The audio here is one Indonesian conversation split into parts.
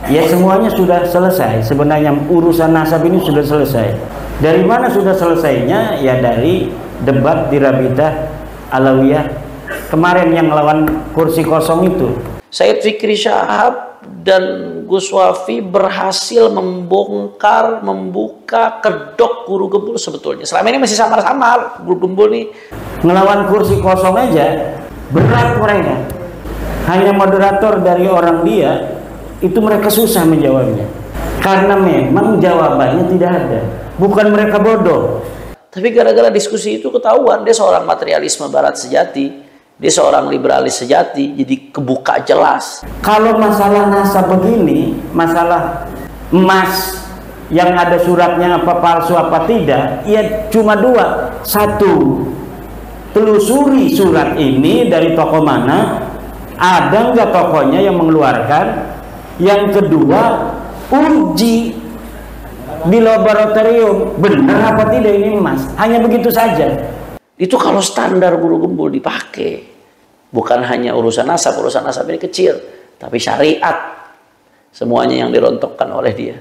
Ya semuanya sudah selesai. Sebenarnya urusan nasab ini sudah selesai. Dari mana sudah selesainya? Ya dari debat di Rabitah Alawiyah kemarin yang lawan kursi kosong itu. Said Fikri Syahab dan Gus Wafi berhasil membongkar, membuka kedok Guru Gembul sebetulnya. Selama ini masih samar-samar Guru Gembul nih. Ngelawan kursi kosong aja berat mereka. Hanya moderator dari orang dia itu mereka susah menjawabnya. Karena memang jawabannya tidak ada. Bukan mereka bodoh. Tapi gara-gara diskusi itu ketahuan dia seorang materialisme barat sejati. Dia seorang liberalis sejati, jadi kebuka jelas. Kalau masalah nasab begini, masalah emas yang ada suratnya apa palsu apa tidak, ya cuma dua. Satu, telusuri surat ini dari toko mana, ada nggak tokonya yang mengeluarkan. Yang kedua, uji di laboratorium, benar apa tidak ini emas. Hanya begitu saja. Itu kalau standar Guru Gembul dipakai. Bukan hanya urusan nasab ini kecil, tapi syariat. Semuanya yang dirontokkan oleh dia.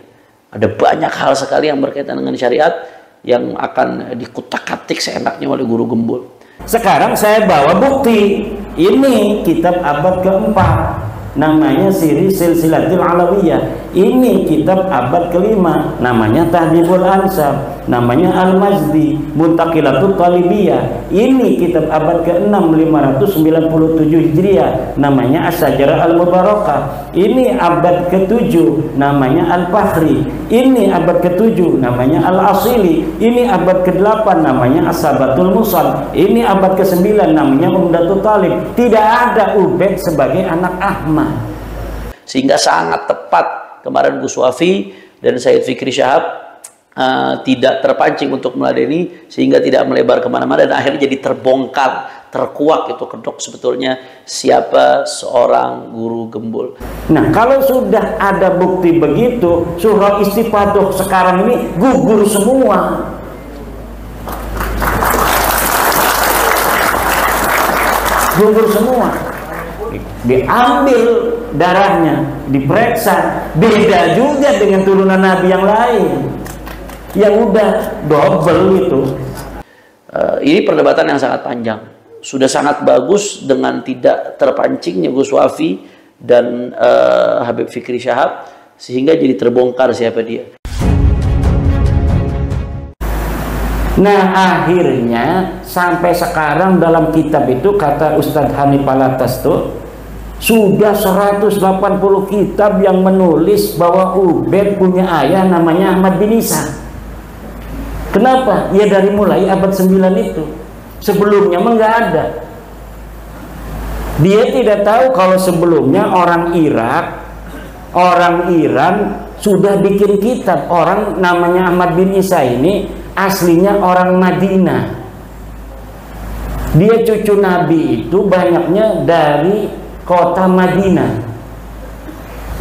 Ada banyak hal sekali yang berkaitan dengan syariat yang akan dikutak-katik seenaknya oleh Guru Gembul. Sekarang saya bawa bukti. Ini kitab abad keempat. Namanya Siri Silsilatil Alawiyah. Ini kitab abad kelima. Namanya Tahdhibul Ansab. Namanya Al-Majdi Muntaqilatul Talibiyah. Ini kitab abad ke-6 597 Hijriah. Namanya As-Sajarah Al-Mubarakah. Ini abad ke-7 namanya Al-Fakhri. Ini abad ke-7 namanya Al-Asili. Ini abad ke-8 namanya As-Sabatul Musal. Ini abad ke-9 namanya Umdatul Talib. Tidak ada Ubaid sebagai anak Ahmad. Sehingga sangat tepat kemarin Gus Wafi dan Said Fikri Syahab tidak terpancing untuk meladeni, sehingga tidak melebar kemana-mana dan akhirnya jadi terbongkar, terkuak itu kedok sebetulnya siapa seorang Guru Gembul. Nah kalau sudah ada bukti begitu, surah Istifadah sekarang ini gugur semua. Gugur semua. Diambil darahnya, diperiksa, beda juga dengan turunan Nabi yang lain. Yang udah double itu. Ini perdebatan yang sangat panjang. Sudah sangat bagus dengan tidak terpancingnya Gus Wafi dan Habib Fikri Syahab, sehingga jadi terbongkar siapa dia. Nah akhirnya sampai sekarang dalam kitab itu kata Ustadz Hanif Alatas tuh sudah 180 kitab yang menulis bahwa Ubaid punya ayah namanya Ahmad bin Isa. Kenapa? Ya dari mulai abad 9 itu. Sebelumnya mah nggak ada. Dia tidak tahu kalau sebelumnya orang Irak, orang Iran sudah bikin kitab. Orang namanya Ahmad bin Isa ini aslinya orang Madinah. Dia cucu Nabi itu banyaknya dari kota Madinah.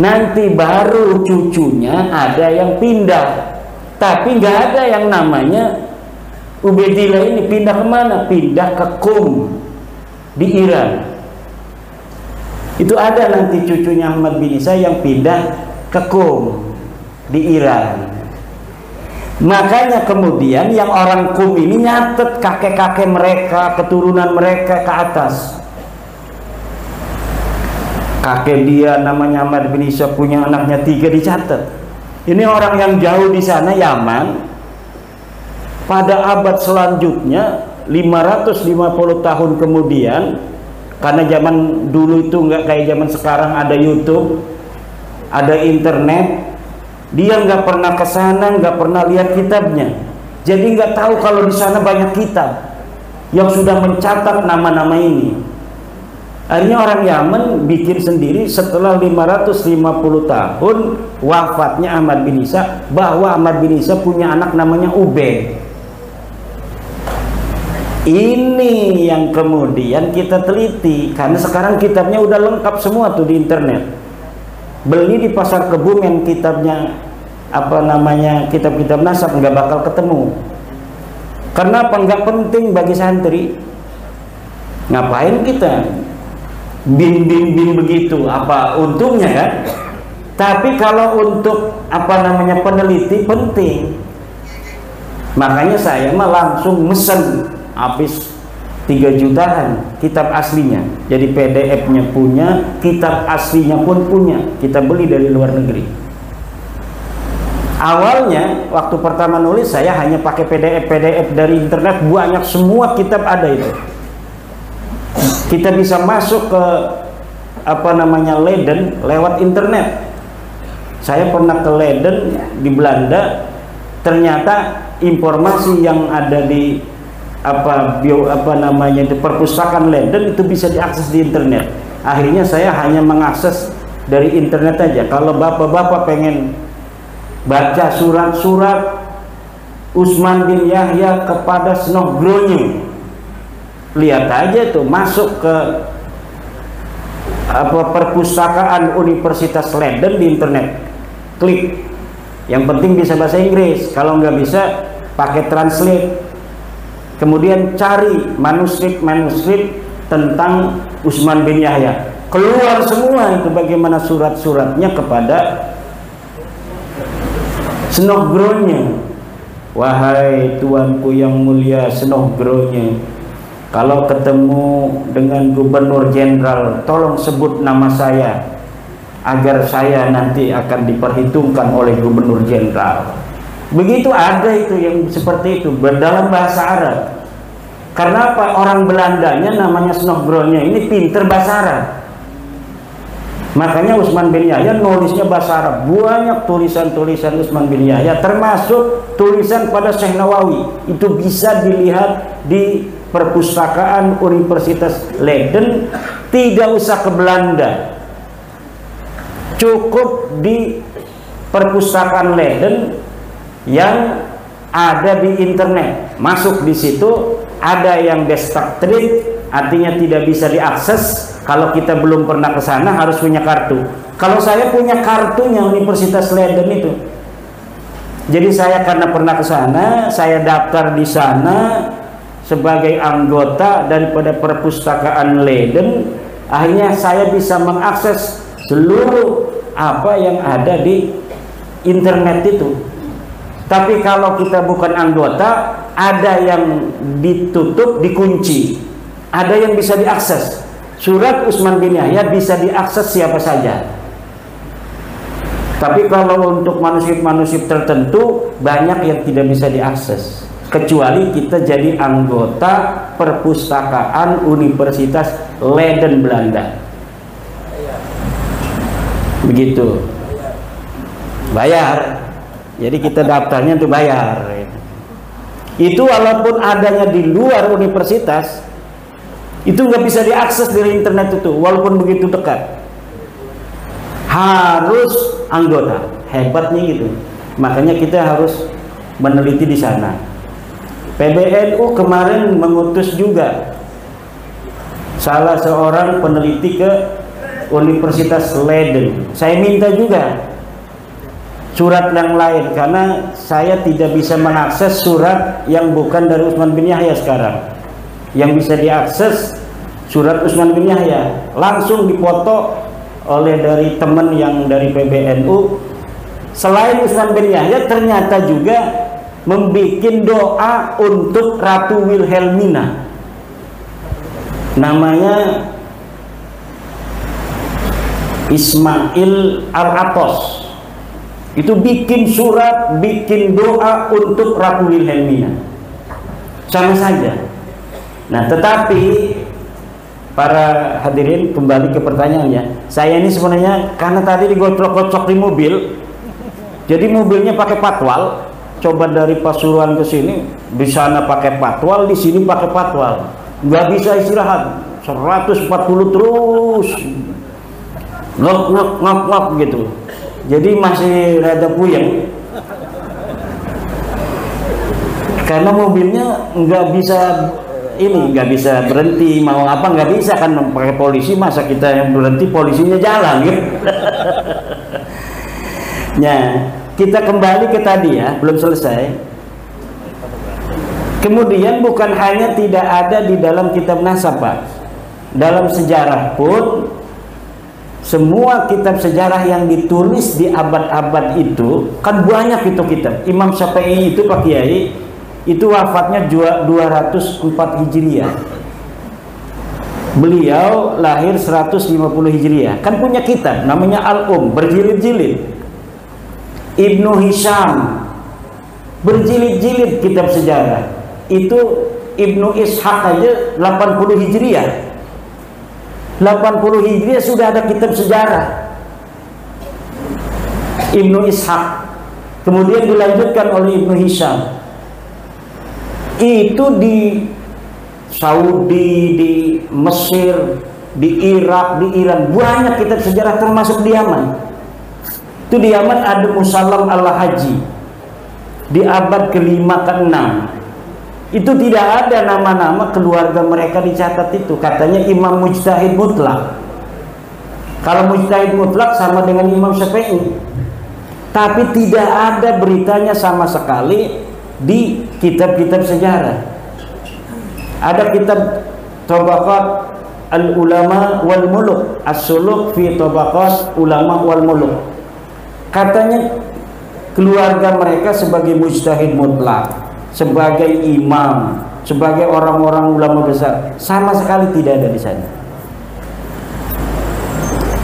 Nanti baru cucunya ada yang pindah. Tapi nggak ada yang namanya Ubaidillah ini pindah kemana? Pindah ke Qum di Iran. Itu ada nanti cucunya Ahmad bin Isa yang pindah ke Qum di Iran. Makanya kemudian yang orang Qum ini nyatet kakek-kakek mereka, keturunan mereka ke atas. Kakek dia namanya Ahmad bin Isa punya anaknya 3 dicatat. Ini orang yang jauh di sana, Yaman. Pada abad selanjutnya 550 tahun kemudian, karena zaman dulu itu nggak kayak zaman sekarang ada YouTube, ada internet, dia nggak pernah ke sana, nggak pernah lihat kitabnya, jadi nggak tahu kalau di sana banyak kitab yang sudah mencatat nama-nama ini. Akhirnya orang Yaman bikin sendiri setelah 550 tahun wafatnya Ahmad bin Isa, bahwa Ahmad bin Isa punya anak namanya Ubaid. Ini yang kemudian kita teliti, karena sekarang kitabnya udah lengkap semua tuh di internet. Beli di pasar kebun yang kitabnya apa namanya, kitab-kitab nasab nggak bakal ketemu. Karena apa? Nggak penting bagi santri. Ngapain kita bin begitu, apa untungnya kan? Tapi kalau untuk peneliti penting. Makanya saya mah langsung mesen habis 3 jutaan kitab aslinya. Jadi PDF-nya punya, kitab aslinya pun punya. Kita beli dari luar negeri. Awalnya waktu pertama nulis saya hanya pakai PDF dari internet, banyak, semua kitab ada itu. Kita bisa masuk ke Leiden lewat internet. Saya pernah ke Leiden di Belanda, ternyata informasi yang ada di perpustakaan Leiden itu bisa diakses di internet. Akhirnya saya hanya mengakses dari internet aja. Kalau bapak-bapak pengen baca surat-surat Utsman bin Yahya kepada Snogronje, lihat aja tuh, masuk ke perpustakaan Universitas Leiden di internet, klik. Yang penting bisa bahasa Inggris, kalau nggak bisa pakai translate. Kemudian cari manuskrip tentang Utsman bin Yahya, keluar semua itu bagaimana surat-suratnya kepada Snogronje. Wahai tuanku yang mulia Snogronje, kalau ketemu dengan gubernur jenderal, tolong sebut nama saya agar saya nanti akan diperhitungkan oleh gubernur jenderal. Begitu, ada itu yang seperti itu dalam bahasa Arab. Karena apa? Orang Belandanya namanya Snogronje ini pinter bahasa Arab. Makanya Utsman bin Yahya nulisnya bahasa Arab. Banyak tulisan-tulisan Utsman bin Yahya, termasuk tulisan pada Syekh Nawawi. Itu bisa dilihat di perpustakaan Universitas Leiden. Tidak usah ke Belanda, cukup di perpustakaan Leiden yang ada di internet. Masuk di situ, ada yang destructed, artinya tidak bisa diakses. Kalau kita belum pernah ke sana harus punya kartu. Kalau saya punya kartunya Universitas Leiden itu. Jadi saya karena pernah ke sana, saya daftar di sana sebagai anggota daripada perpustakaan Leiden. Akhirnya saya bisa mengakses seluruh apa yang ada di internet itu. Tapi kalau kita bukan anggota, ada yang ditutup, dikunci, ada yang bisa diakses. Surat Utsman bin Yahya bisa diakses siapa saja. Tapi kalau untuk manuskrip-manuskrip tertentu, banyak yang tidak bisa diakses, kecuali kita jadi anggota perpustakaan Universitas Leiden Belanda. Begitu. Bayar. Jadi kita daftarnya untuk bayar. Itu walaupun adanya di luar universitas, itu nggak bisa diakses dari internet itu, walaupun begitu dekat. Harus anggota. Hebatnya gitu. Makanya kita harus meneliti di sana. PBNU kemarin mengutus juga salah seorang peneliti ke Universitas Leiden. Saya minta juga surat yang lain, karena saya tidak bisa mengakses surat yang bukan dari Utsman bin Yahya sekarang. Yang bisa diakses surat Utsman bin Yahya langsung dipoto oleh dari teman yang dari PBNU. Selain Utsman bin Yahya, ternyata juga membuat doa untuk Ratu Wilhelmina, namanya Ismail Al-Atos. Itu bikin surat, bikin doa untuk Ratu Wilhelmina, sama saja. Nah, tetapi para hadirin, kembali ke pertanyaannya, saya ini sebenarnya karena tadi digocok-gocok di mobil, jadi mobilnya pakai patwal. Coba dari Pasuruan ke sini, di sana pakai patwal, di sini pakai patwal, nggak bisa istirahat, 140 terus ngok gitu. Jadi masih rada puyeng karena mobilnya nggak bisa berhenti, mau apa nggak bisa, kan pakai polisi, masa kita yang berhenti polisinya jalan gitu. Nah, kita kembali ke tadi ya, belum selesai. Kemudian bukan hanya tidak ada di dalam kitab nasab, Pak. Dalam sejarah pun semua kitab sejarah yang ditulis di abad-abad itu kan banyak itu kitab. Imam Syafi'i itu Pak Kiai itu wafatnya 204 Hijriah. Beliau lahir 150 Hijriah. Kan punya kitab namanya Al-Um, berjilid-jilid. Ibnu Hisham berjilid-jilid kitab sejarah. Itu Ibnu Ishaq aja 80 Hijriah. 80 Hijriah sudah ada kitab sejarah Ibnu Ishaq, kemudian dilanjutkan oleh Ibnu Hisham. Itu di Saudi, di Mesir, di Irak, di Iran banyak kitab sejarah, termasuk di Yaman. Itu di Yaman ada Musallam al-Haji di abad ke-5 ke-6. Itu tidak ada nama-nama keluarga mereka dicatat itu. Katanya imam mujtahid mutlak. Kalau mujtahid mutlak sama dengan Imam Syafi'i. Tapi tidak ada beritanya sama sekali di kitab-kitab sejarah. Ada kitab Tabaqat al-Ulama wal Muluk, As-Suluk fi Tabaqat Ulama wal Muluk. Katanya keluarga mereka sebagai mujtahid mutlak, sebagai imam, sebagai orang-orang ulama besar, sama sekali tidak ada di sana.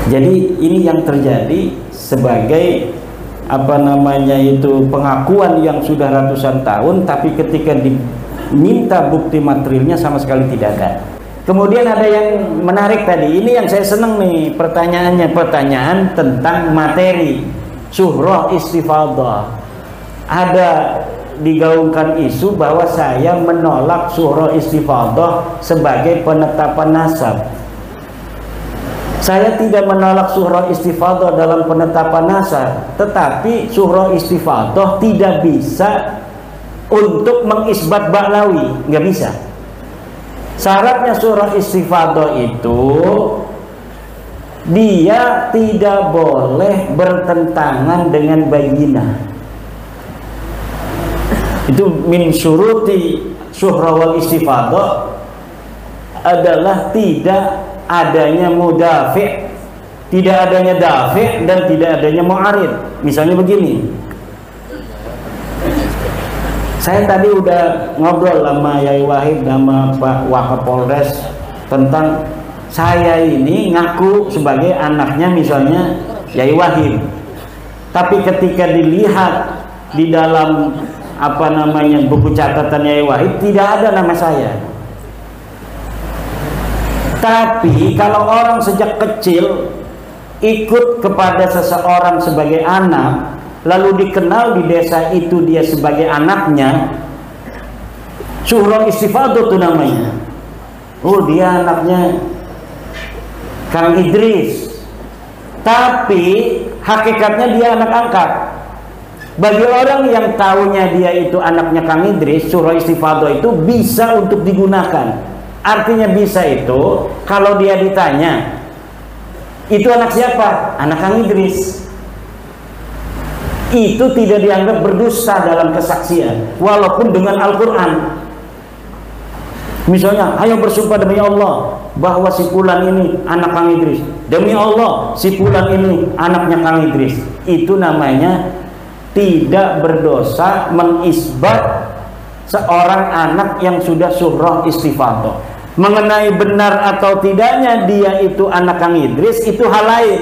Jadi ini yang terjadi sebagai apa namanya itu pengakuan yang sudah ratusan tahun, tapi ketika diminta bukti materialnya sama sekali tidak ada. Kemudian ada yang menarik tadi, ini yang saya senang nih pertanyaannya, pertanyaan tentang materi Syuhrah Istifadah. Ada digaungkan isu bahwa saya menolak Syuhrah Istifadah sebagai penetapan nasab. Saya tidak menolak Syuhrah Istifadah dalam penetapan nasab, tetapi Syuhrah Istifadah tidak bisa untuk mengisbat Ba'lawi, nggak bisa. Syaratnya Syuhrah Istifadah itu dia tidak boleh bertentangan dengan bayyinah. Itu min syuruti Syuhrah wal Istifadah adalah tidak adanya mudafi', tidak adanya dafi' dan tidak adanya mu'arid. Misalnya begini, saya tadi udah ngobrol sama Yai Wahid sama Pak Wakapolres tentang saya ini ngaku sebagai anaknya misalnya Yai Wahid, tapi ketika dilihat di dalam apa namanya buku catatan Yai Wahid tidak ada nama saya. Tapi kalau orang sejak kecil ikut kepada seseorang sebagai anak, lalu dikenal di desa itu dia sebagai anaknya, Syuhrah Istifadah itu namanya. Oh, dia anaknya Kang Idris, tapi hakikatnya dia anak angkat. Bagi orang yang tahunya dia itu anaknya Kang Idris, Syuhrah Istifadah itu bisa untuk digunakan. Artinya bisa itu kalau dia ditanya, itu anak siapa? Anak Kang Idris. Itu tidak dianggap berdusta dalam kesaksian, walaupun dengan Al-Quran. Misalnya, ayo bersumpah demi Allah bahwa si fulan ini anak Kang Idris. Demi Allah, si fulan ini anaknya Kang Idris. Itu namanya tidak berdosa mengisbat seorang anak yang sudah Syuhrah Istifadah. Mengenai benar atau tidaknya dia itu anak Kang Idris, itu hal lain.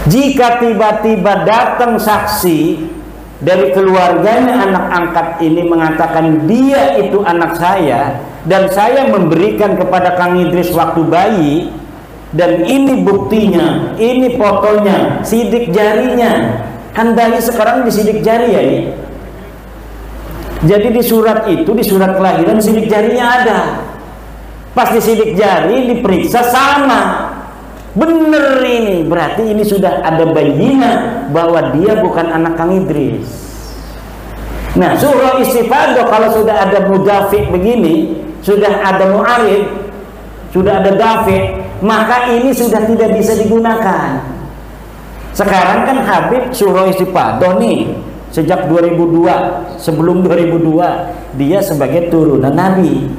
Jika tiba-tiba datang saksi dari keluarganya anak angkat ini mengatakan dia itu anak saya dan saya memberikan kepada Kang Idris waktu bayi, dan ini buktinya, ini fotonya, sidik jarinya, kan bayi sekarang disidik jari ya ini. Jadi di surat itu, di surat kelahiran sidik jarinya ada. Pas disidik jari diperiksa sama, bener ini, berarti ini sudah ada bayyinah bahwa dia bukan anak Kang Idris. Nah, Syuhrah Istifadah kalau sudah ada mudafi' begini, sudah ada mu'arid, sudah ada dafi', maka ini sudah tidak bisa digunakan. Sekarang kan Habib Syuhrah Istifadah nih sejak 2002, sebelum 2002 dia sebagai turunan Nabi.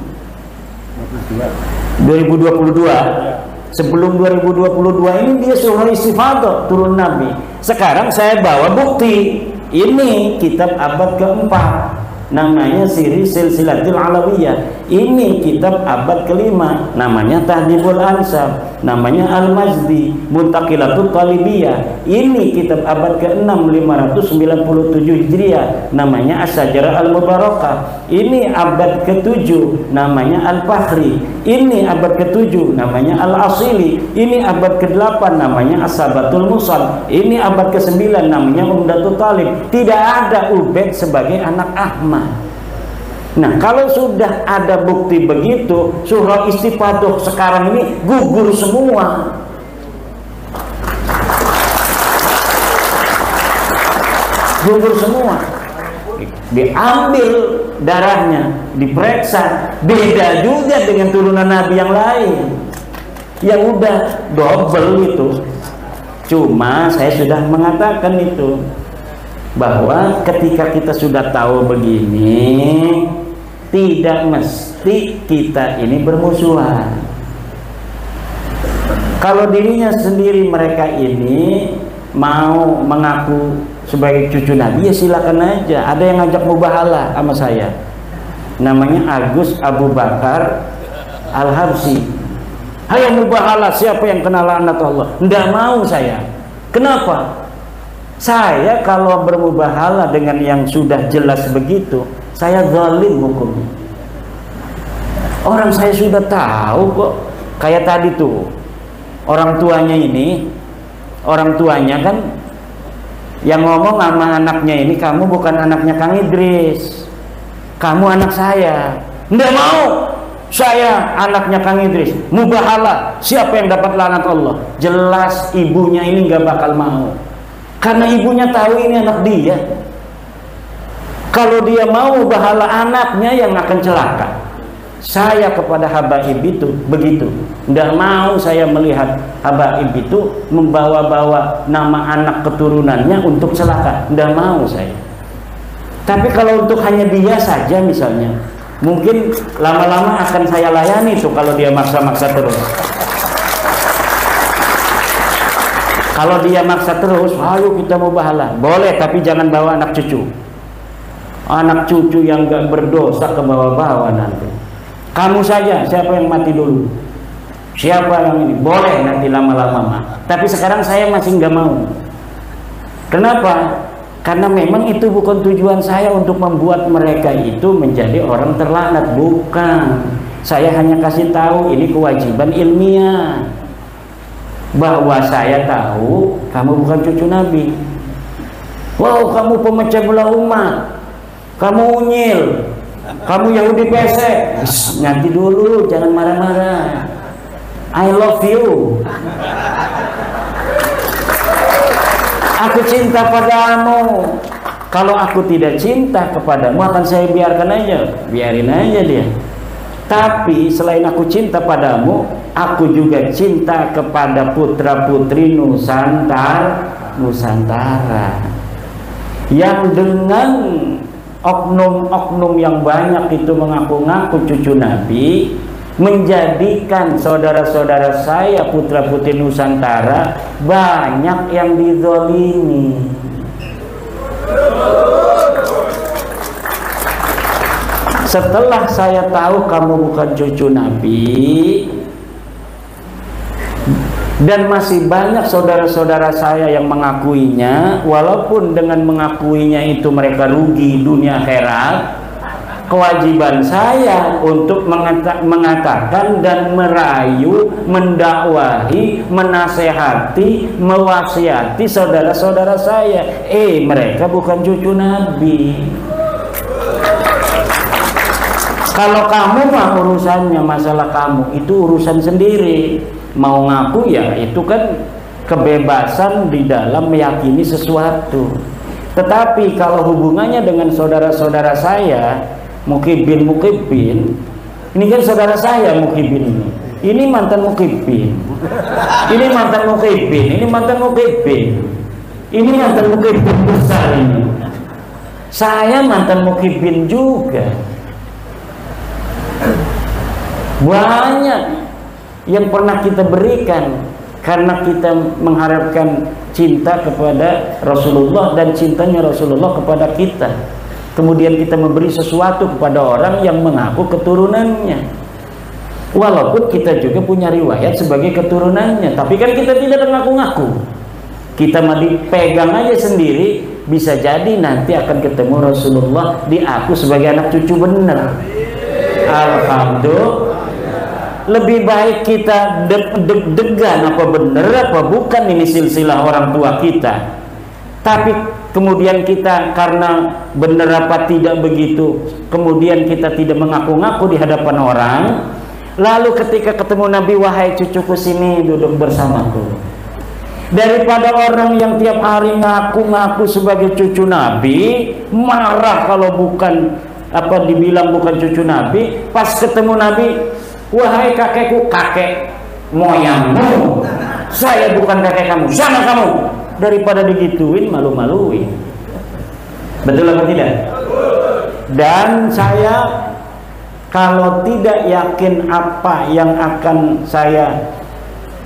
2022 sebelum 2022 ini dia surah istifadah turun Nabi. Sekarang saya bawa bukti. Ini kitab abad keempat, namanya Siri Silsilatul Alawiyah. Ini kitab abad kelima, namanya Tahdhibul Ansab, namanya Al-Mazdi, Muntaqilatul Talibiyah. Ini kitab abad ke-6 597 Hijriah, namanya As-Sajarah Al-Mubarakah. Ini abad ke-7, namanya Al-Fakhri. Ini abad ke-7, namanya Al-Asili. Ini abad ke-8, namanya As-Sabatul Musal. Ini abad ke-9, namanya Umdatul Talib. Tidak ada Ubaid sebagai anak Ahmad. Nah, kalau sudah ada bukti begitu, surah istifadah sekarang ini gugur semua. Gugur semua. Diambil darahnya, diperiksa, beda juga dengan turunan Nabi yang lain. Yang udah double itu. Cuma saya sudah mengatakan itu, bahwa ketika kita sudah tahu begini, tidak mesti kita ini bermusuhan. Kalau dirinya sendiri mereka ini mau mengaku sebagai cucu Nabi, ya silakan aja. Ada yang ngajak mubahalah sama saya, namanya Agus Abu Bakar Al-Habsyi. Hai mubahalah, siapa yang kenal laknat Allah? Nggak mau saya. Kenapa? Saya kalau bermubahalah dengan yang sudah jelas begitu, saya zalim hukumnya. Orang saya sudah tahu kok. Kayak tadi tuh, orang tuanya ini, orang tuanya kan yang ngomong sama anaknya ini, kamu bukan anaknya Kang Idris, kamu anak saya. Nggak mau, saya anaknya Kang Idris. Mubahalah, siapa yang dapat laknat Allah? Jelas ibunya ini nggak bakal mau. Karena ibunya tahu ini anak dia. Kalau dia mau mubahalah, anaknya yang akan celaka. Saya kepada habaib itu begitu. Tidak mau saya melihat habaib itu membawa-bawa nama anak keturunannya untuk celaka. Tidak mau saya. Tapi kalau untuk hanya dia saja misalnya, mungkin lama-lama akan saya layani tuh kalau dia maksa-maksa terus. Kalau dia maksa terus, ayo kita mubahalah, boleh, tapi jangan bawa anak cucu. Anak cucu yang gak berdosa ke bawah-bawah nanti. Kamu saja, siapa yang mati dulu? Siapa yang ini? Boleh nanti lama-lama mah. Tapi sekarang saya masih gak mau. Kenapa? Karena memang itu bukan tujuan saya untuk membuat mereka itu menjadi orang terlaknat. Bukan. Saya hanya kasih tahu ini kewajiban ilmiah. Bahwa saya tahu kamu bukan cucu Nabi. Wow, kamu pemecah belah umat, kamu unyil, kamu Yahudi pesek. Nanti dulu, jangan marah-marah. I love you. Aku cinta padamu. Kalau aku tidak cinta kepadamu, akan saya biarkan aja, biarin aja dia. Tapi selain aku cinta padamu, aku juga cinta kepada putra-putri Nusantara yang dengan oknum-oknum yang banyak itu mengaku-ngaku cucu Nabi, menjadikan saudara-saudara saya putra-putri Nusantara banyak yang dizolimi. Setelah saya tahu kamu bukan cucu Nabi, dan masih banyak saudara-saudara saya yang mengakuinya, walaupun dengan mengakuinya itu mereka rugi dunia akhirat, kewajiban saya untuk mengatakan dan merayu, mendakwahi, menasehati, mewasiati saudara-saudara saya, mereka bukan cucu Nabi. Kalau kamu mah urusannya masalah kamu, itu urusan sendiri. Mau ngaku ya itu kan kebebasan di dalam meyakini sesuatu. Tetapi kalau hubungannya dengan saudara-saudara saya, Mukibin, ini kan saudara saya Mukibin ini mantan Mukibin, ini mantan Mukibin, ini mantan Mukibin, ini mantan Mukibin besar ini. Saya mantan Mukibin juga. Banyak yang pernah kita berikan karena kita mengharapkan cinta kepada Rasulullah dan cintanya Rasulullah kepada kita. Kemudian kita memberi sesuatu kepada orang yang mengaku keturunannya, walaupun kita juga punya riwayat sebagai keturunannya, tapi kan kita tidak mengaku-ngaku. Kita mah dipegang aja sendiri, bisa jadi nanti akan ketemu Rasulullah diaku sebagai anak cucu bener. Alhamdulillah. Lebih baik kita deg-degan apa bener apa bukan ini silsilah orang tua kita, tapi kemudian kita karena bener apa tidak begitu, kemudian kita tidak mengaku-ngaku di hadapan orang, lalu ketika ketemu Nabi, wahai cucuku sini duduk bersamaku. Daripada orang yang tiap hari ngaku-ngaku sebagai cucu Nabi, marah kalau bukan apa dibilang bukan cucu Nabi, pas ketemu Nabi, wahai kakekku, kakek moyangmu, saya bukan kakek kamu, sama kamu. Daripada digituin, malu-maluin. Betul apa tidak? Dan saya kalau tidak yakin apa yang akan saya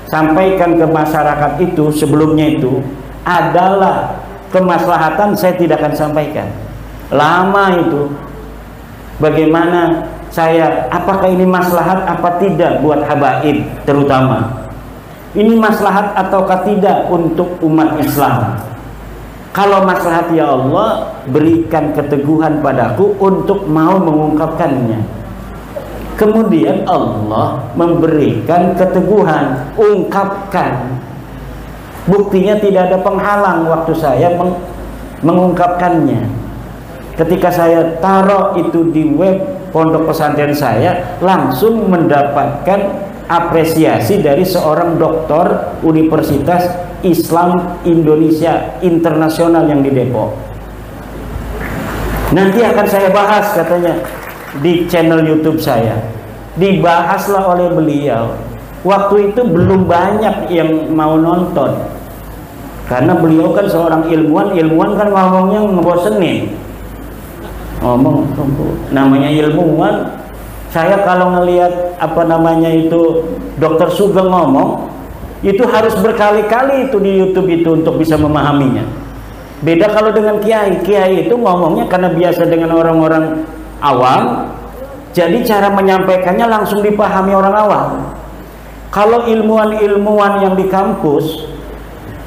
sampaikan ke masyarakat itu sebelumnya itu adalah kemaslahatan, saya tidak akan sampaikan. Lama itu bagaimana saya, apakah ini maslahat apa tidak buat habaib, terutama ini maslahat ataukah tidak untuk umat Islam. Kalau maslahat, ya Allah berikan keteguhan padaku untuk mau mengungkapkannya. Kemudian Allah memberikan keteguhan, ungkapkan. Buktinya tidak ada penghalang waktu saya mengungkapkannya. Ketika saya taruh itu di web pondok pesantren saya, langsung mendapatkan apresiasi dari seorang doktor Universitas Islam Indonesia Internasional yang di Depok. Nanti akan saya bahas katanya di channel YouTube saya. Dibahaslah oleh beliau. Waktu itu belum banyak yang mau nonton, karena beliau kan seorang ilmuwan kan ngomongnya ngebosenin. Ngomong namanya ilmuwan. Saya kalau ngelihat apa namanya itu Dr. Sugeng ngomong, itu harus berkali-kali itu di YouTube itu untuk bisa memahaminya. Beda kalau dengan kiai itu ngomongnya karena biasa dengan orang-orang awam, jadi cara menyampaikannya langsung dipahami orang awam. Kalau ilmuwan-ilmuwan yang di kampus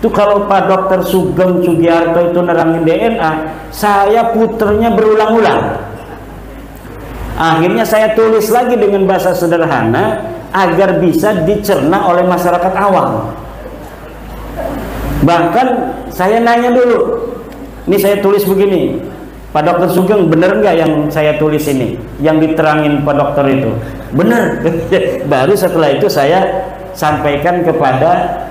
itu, kalau Pak Dr. Sugeng Sugiarto itu nerangin DNA, saya puternya berulang-ulang. Akhirnya saya tulis lagi dengan bahasa sederhana agar bisa dicerna oleh masyarakat awam. Bahkan saya nanya dulu, ini saya tulis begini, Pak Dokter Sugeng, bener nggak yang saya tulis ini, yang diterangin Pak Dokter itu? Bener. Baru setelah itu saya sampaikan kepada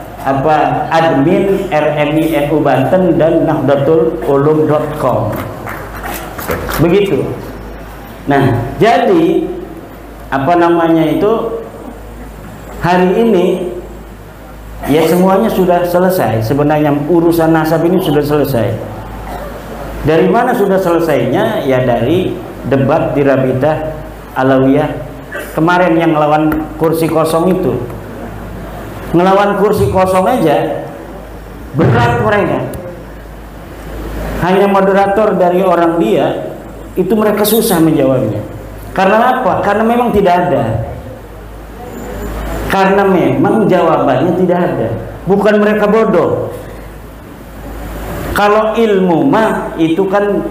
admin RMI NU Banten dan nahdlatululum.com. Begitu. Nah, jadi apa namanya itu, hari ini ya semuanya sudah selesai. Sebenarnya urusan nasab ini sudah selesai. Dari mana sudah selesainya? Ya dari debat di Rabitah Alawiyah kemarin yang ngelawan kursi kosong itu. Ngelawan kursi kosong aja berat mereka. Hanya moderator dari orang dia itu mereka susah menjawabnya. Karena apa? Karena memang tidak ada. Karena memang jawabannya tidak ada. Bukan mereka bodoh. Kalau ilmu mah itu kan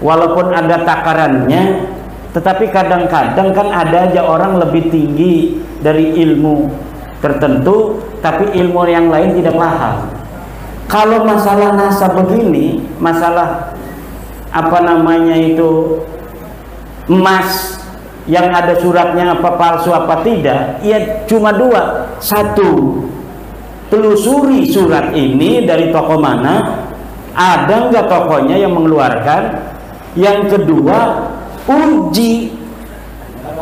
walaupun ada takarannya, tetapi kadang-kadang kan ada aja orang lebih tinggi dari ilmu tertentu, tapi ilmu yang lain tidak paham. Kalau masalah nasab begini, masalah apa namanya itu emas yang ada suratnya apa palsu apa tidak, ya cuma dua. Satu, telusuri surat ini dari toko mana, ada nggak tokonya yang mengeluarkan. Yang kedua, uji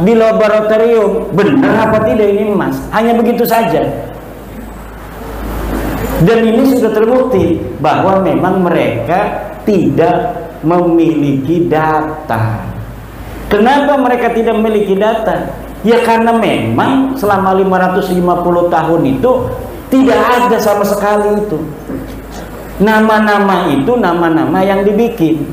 di laboratorium benar apa tidak ini emas. Hanya begitu saja. Dan ini sudah terbukti bahwa memang mereka tidak memiliki data. Kenapa mereka tidak memiliki data? Ya karena memang selama 550 tahun itu tidak ada sama sekali itu. Nama-nama itu nama-nama yang dibikin.